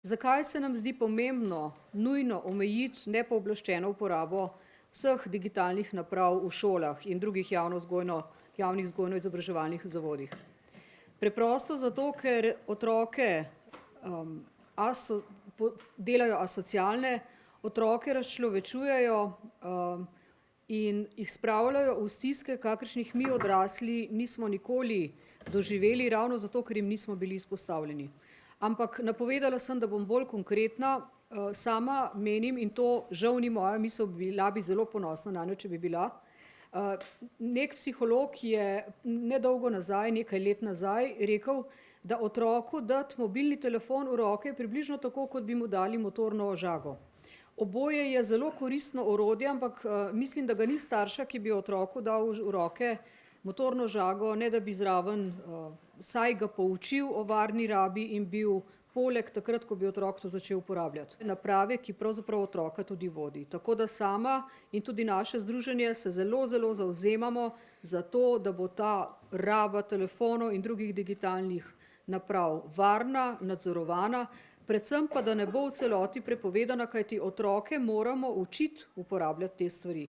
Zakaj se nam zdi pomembno nujno omejiti nepooblaščeno uporabo vseh digitalnih naprav v šolah in drugih javnih vzgojno-izobraževalnih zavodih? Preprosto zato, ker otroke delajo asocialne, otroke razčlovečujejo in jih spravljajo v stiske, kakršnih mi odrasli nismo nikoli doživeli, ravno zato, ker jim nismo bili izpostavljeni. Ampak napovedala sem, da bom bolj konkretna. Sama menim, in to žal ni moja misel, bila bi zelo ponosna nanjo, če bi bila. Nek psiholog je nedolgo nazaj, nekaj let nazaj, rekel, da otroku dati mobilni telefon v roke je približno tako, kot bi mu dali motorno žago. Oboje je zelo koristno orodje, ampak mislim, da ga ni starša, ki bi otroku dal v roke motorno žago, ne da bi zraven saj ga poučil o varni rabi in bil poleg takrat, ko bi otrok to začel uporabljati. Naprave, ki pravzaprav otroka tudi vodi. Tako da sama in tudi naše združenje se zelo zavzemamo za to, da bo ta raba telefonov in drugih digitalnih naprav varna, nadzorovana, predvsem pa, da ne bo v celoti prepovedana, kajti otroke moramo učiti uporabljati te stvari.